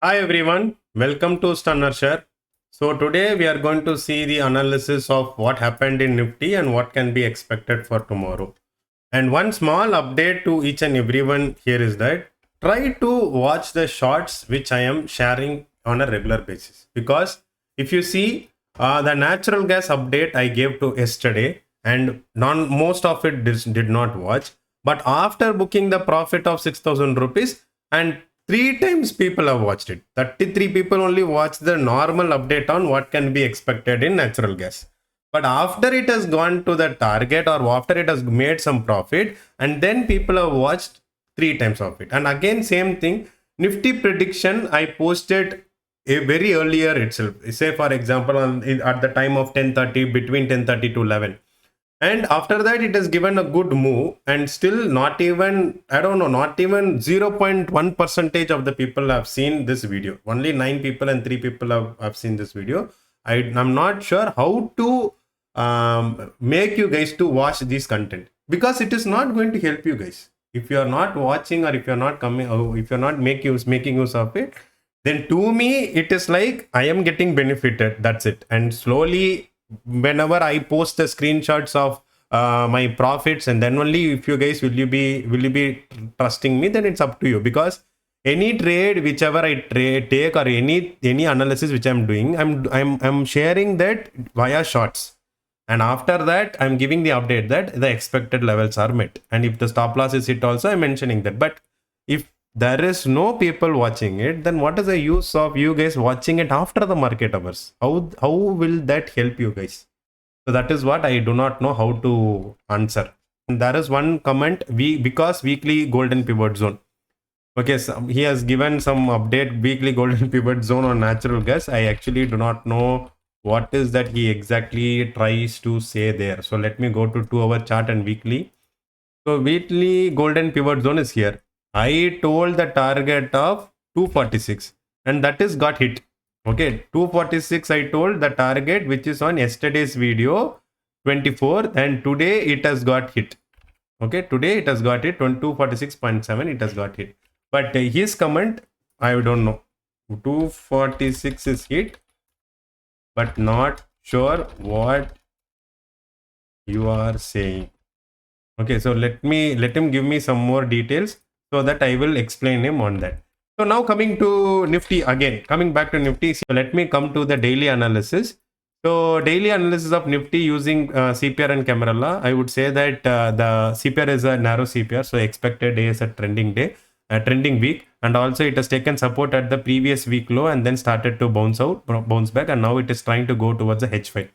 Hi everyone, welcome to StunnerShare. So today we are going to see the analysis of what happened in Nifty and what can be expected for tomorrow. And one small update to each and everyone here is that try to watch the shorts which I am sharing on a regular basis. Because if you see the natural gas update I gave to yesterday and most of it did not watch. But after booking the profit of 6,000 rupees and three times people have watched it. 33 people only watched the normal update on what can be expected in natural gas. But after it has gone to the target or after it has made some profit, and then people have watched three times of it. And again, same thing. Nifty prediction I posted a very earlier itself. Say for example, at the time of 10:30, between 10:30 to 11. And after that, it has given a good move, and still not even, I don't know, not even 0.1 percentage of the people have seen this video. Only 9 people and 3 people have seen this video. I'm not sure how to make you guys to watch this content, because it is not going to help you guys. If you are not watching, or if you're not coming, or if you're not making use of it, then to me, it is like I am getting benefited. That's it. And slowly, whenever I post the screenshots of my profits, and then only if you guys will you be trusting me, then it's up to you. Because any trade whichever I take, or any analysis which I'm doing, I'm sharing that via shorts, and after that I'm giving the update that the expected levels are met, and if the stop loss is hit also I'm mentioning that. But if there is no people watching it, then what is the use of you guys watching it after the market hours? How will that help you guys? So that is what I do not know how to answer. And there is one comment, because weekly golden pivot zone. Okay, so he has given some update, weekly golden pivot zone on natural gas. I actually do not know what is that he exactly tries to say there. So let me go to 2-hour chart and weekly. So weekly golden pivot zone is here. I told the target of 246, and that is got hit. Okay, 246 I told the target, which is on yesterday's video 24, and today it has got hit. Okay, today it has got hit 246.7, it has got hit. But his comment, I don't know. 246 is hit, but not sure what you are saying. Okay, so let him give me some more details so that I will explain him on that. So now coming to Nifty again, coming back to Nifty, so let me come to the daily analysis. So daily analysis of Nifty using CPR and Camarilla, I would say that the CPR is a narrow CPR, so expected day is a trending day, a trending week, and also it has taken support at the previous week low and then started to bounce back, and now it is trying to go towards the H5.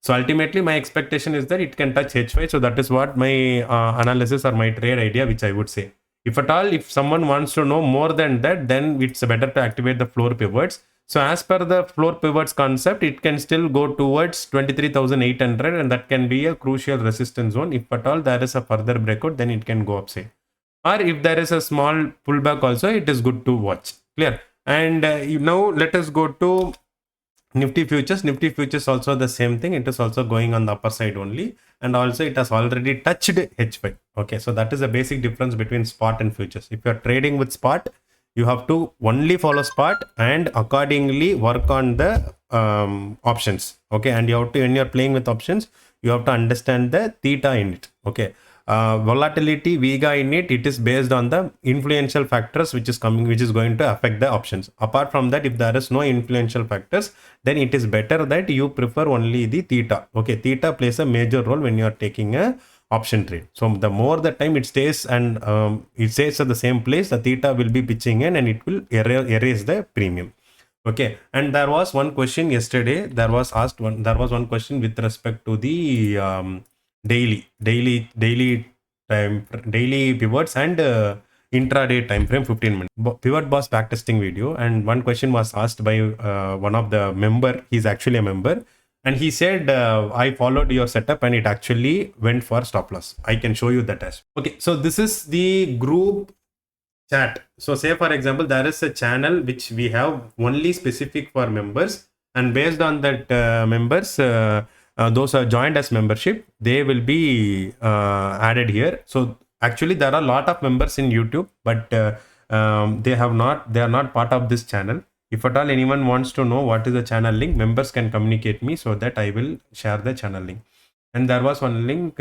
So ultimately, my expectation is that it can touch H5. So that is what my analysis or my trade idea, which I would say. If at all, if someone wants to know more than that, then it's better to activate the floor pivots. So as per the floor pivots concept, it can still go towards 23,800, and that can be a crucial resistance zone. If at all there is a further breakout, then it can go upside. Or if there is a small pullback also, it is good to watch. Clear? And now let us go to Nifty Futures. Nifty Futures also the same thing. It is also going on the upper side only, and also it has already touched H5. Okay, so that is the basic difference between spot and futures. If you are trading with spot, you have to only follow spot and accordingly work on the options. Okay, and you have to, when you are playing with options, you have to understand the theta in it. Okay, volatility vega in it is based on the influential factors which is going to affect the options. Apart from that, if there is no influential factors, then it is better that you prefer only the theta. Okay, theta plays a major role when you are taking a option trade. So the more the time it stays and it stays at the same place, the theta will be pitching in and it will erase the premium. Okay, and there was one question yesterday. There was one question with respect to the daily pivots and intraday time frame 15 minutes pivot boss backtesting video. And one question was asked by one of the member. He's actually a member, and he said I followed your setup and it actually went for stop loss. I can show you that as okay. So this is the group chat. So say for example, there is a channel which we have only specific for members, and based on that members, those are joined as membership, they will be added here. So actually there are a lot of members in YouTube, but they are not part of this channel. If at all anyone wants to know what is the channel link, members can communicate me so that I will share the channel link. And there was one link,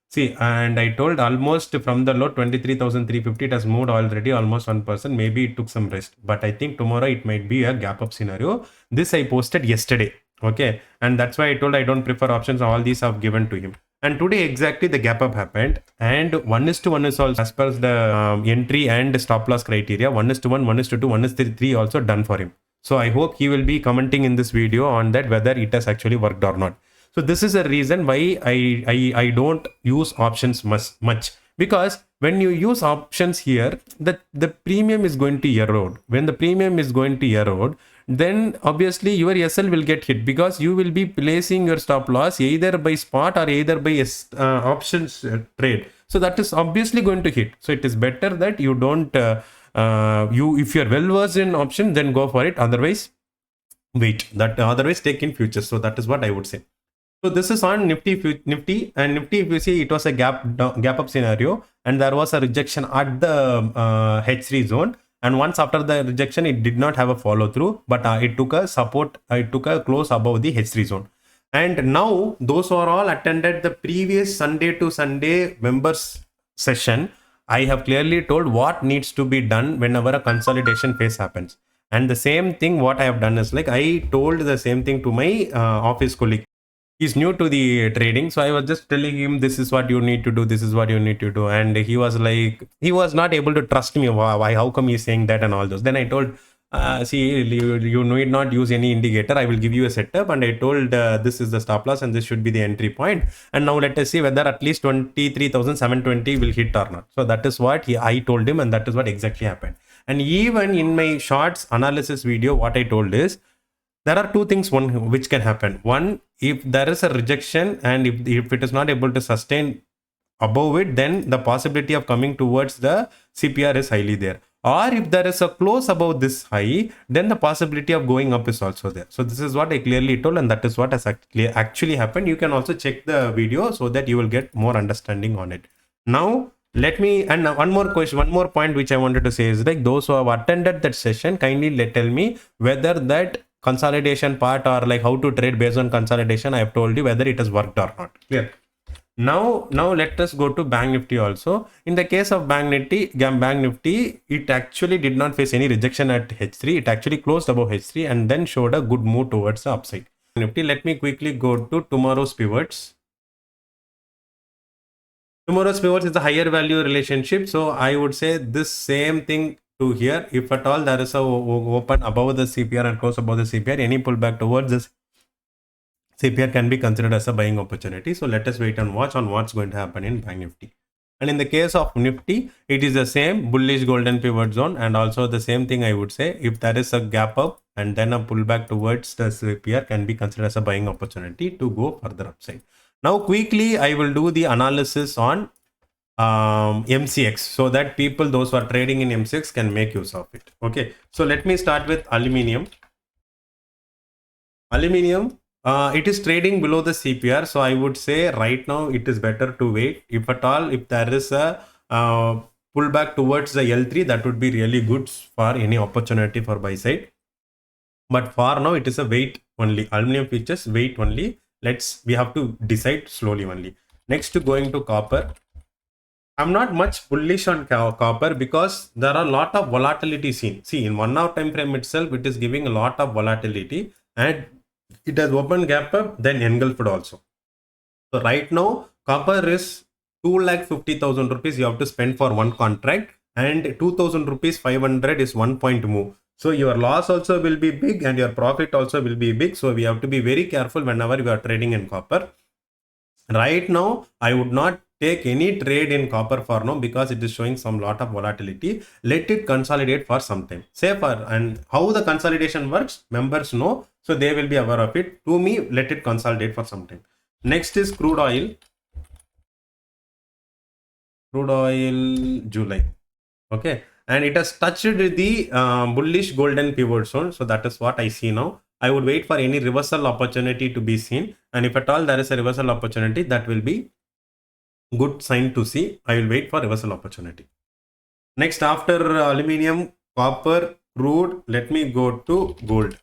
see, and I told almost from the low 23,350, it has moved already almost 1%. Maybe it took some rest, but I think tomorrow it might be a gap up scenario. This I posted yesterday. Okay, and that's why I told I don't prefer options. All these I've given to him. And today exactly the gap up happened, and 1:1 is also as per the entry and stop loss criteria. 1:1, 1:2, 1:3 also done for him. So I hope he will be commenting in this video on that whether it has actually worked or not. So this is a reason why I don't use options much, because when you use options here, the premium is going to erode. When the premium is going to erode, then obviously your SL will get hit, because you will be placing your stop loss either by spot or either by options trade. So that is obviously going to hit. So it is better that you don't if you're well versed in option, then go for it. Otherwise wait, that otherwise take in futures. So that is what I would say. So this is on Nifty and Nifty. If you see, it was a gap up scenario, and there was a rejection at the H3 zone. And once after the rejection, it did not have a follow through, but it took a support. It took a close above the H3 zone. And now those who are all attended the previous Sunday to Sunday members session, I have clearly told what needs to be done whenever a consolidation phase happens. And the same thing what I have done is, like, I told the same thing to my office colleague. He's new to the trading, so I was just telling him this is what you need to do, this is what you need to do, and he was like, he was not able to trust me. Why, how come he's saying that and all those. Then I told, see, you need not use any indicator, I will give you a setup, and I told this is the stop loss and this should be the entry point, and now let us see whether at least 23,720 will hit or not. So that is what I told him, and that is what exactly happened. And even in my shorts analysis video, what I told is, there are two things which can happen. One, if there is a rejection and if it is not able to sustain above it, then the possibility of coming towards the CPR is highly there. Or if there is a close above this high, then the possibility of going up is also there. So this is what I clearly told, and that is what has actually happened. You can also check the video so that you will get more understanding on it. Now, let me, and one more question, one more point which I wanted to say is, like, those who have attended that session, kindly tell me whether that consolidation part, or like how to trade based on consolidation, I have told you whether it has worked or not. Clear? Now let us go to Bank Nifty also. In the case of Bank Nifty, it actually did not face any rejection at H3. It actually closed above H3 and then showed a good move towards the upside. Nifty, let me quickly go to tomorrow's pivots. Tomorrow's pivots is the higher value relationship. So I would say this same thing to here. If at all there is a open above the CPR and close above the CPR, any pullback towards this CPR can be considered as a buying opportunity. So let us wait and watch on what's going to happen in Bank Nifty. And in the case of Nifty, it is the same bullish golden pivot zone, and also the same thing I would say, if there is a gap up and then a pullback towards the CPR can be considered as a buying opportunity to go further upside. Now quickly I will do the analysis on MCX, so that people, those who are trading in MCX, can make use of it. Okay, so let me start with aluminium. It is trading below the CPR, so I would say right now it is better to wait. If at all, if there is a pullback towards the L3, that would be really good for any opportunity for buy side. But for now, it is a wait only. Aluminum futures, wait only. We have to decide slowly only. Next, going to copper. I'm not much bullish on copper because there are a lot of volatility seen. See, in 1 hour time frame itself, it is giving a lot of volatility, and it has opened gap up, then engulfed also. So right now, copper is 2,50,000 rupees you have to spend for one contract, and 2,000 rupees 500 is 1 point move. So your loss also will be big and your profit also will be big. So we have to be very careful whenever you are trading in copper. Right now, I would not take any trade in copper for now because it is showing some lot of volatility. Let it consolidate for some time. And how the consolidation works, members know, so they will be aware of it. To me, let it consolidate for some time. Next is crude oil. Crude oil July. Okay, and it has touched the bullish golden pivot zone. So that is what I see now. I would wait for any reversal opportunity to be seen, and if at all there is a reversal opportunity, that will be good sign to see. I will wait for reversal opportunity. Next, after aluminium, copper, crude. Let me go to gold.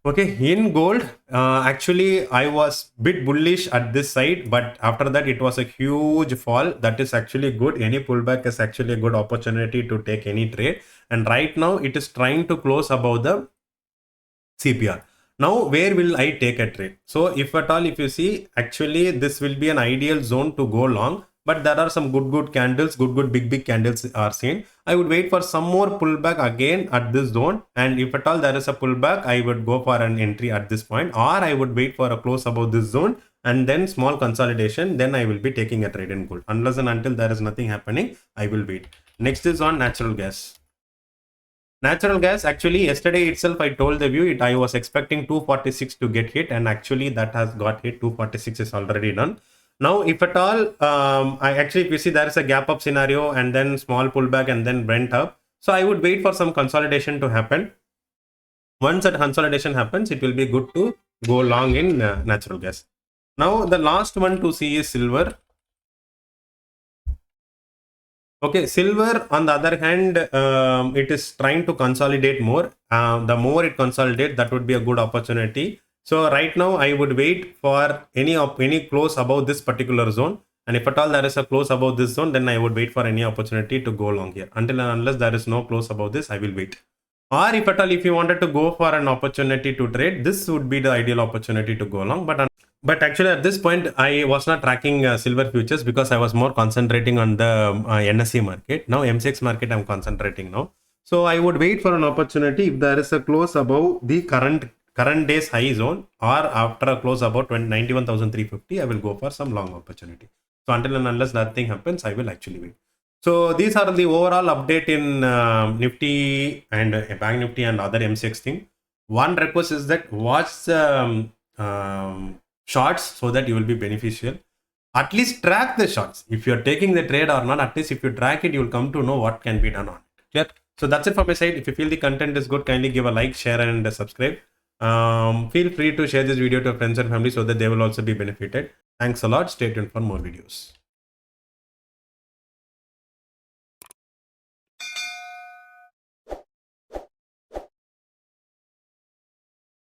Okay, in gold, actually I was bit bullish at this side, but after that it was a huge fall. That is actually good. Any pullback is actually a good opportunity to take any trade. And right now it is trying to close above the CPR. Now, where will I take a trade? So if at all, if you see, actually this will be an ideal zone to go long, but there are some good candles, good big candles are seen. I would wait for some more pullback again at this zone, and if at all there is a pullback, I would go for an entry at this point, or I would wait for a close above this zone and then small consolidation. Then I will be taking a trade in gold. Unless and until there is nothing happening, I will wait. Next is on natural gas. Natural gas, actually yesterday itself I told the view I was expecting 246 to get hit, and actually that has got hit. 246 is already done. Now if at all, I actually, if you see, there is a gap up scenario and then small pullback and then went up. So I would wait for some consolidation to happen. Once that consolidation happens, it will be good to go long in natural gas. Now the last one to see is silver. Okay, silver on the other hand, it is trying to consolidate more. The more it consolidates, that would be a good opportunity. So right now I would wait for any close above this particular zone. And if at all there is a close above this zone, then I would wait for any opportunity to go long here. Until and unless there is no close above this, I will wait. Or if at all, if you wanted to go for an opportunity to trade, this would be the ideal opportunity to go long. But actually at this point, I was not tracking silver futures because I was more concentrating on the NSE market. Now MCX market I'm concentrating now. So I would wait for an opportunity if there is a close above the current day's high zone, or after a close above 91,350, I will go for some long opportunity. So until and unless nothing happens, I will actually wait. So these are the overall update in Nifty and Bank Nifty and other MCX thing. One request is that watch the shorts so that you will be beneficial. At least track the shorts. If you are taking the trade or not, at least if you track it, you will come to know what can be done on it. Clear? So that's it from my side. If you feel the content is good, kindly give a like, share and subscribe. Feel free to share this video to friends and family so that they will also be benefited. Thanks a lot. Stay tuned for more videos.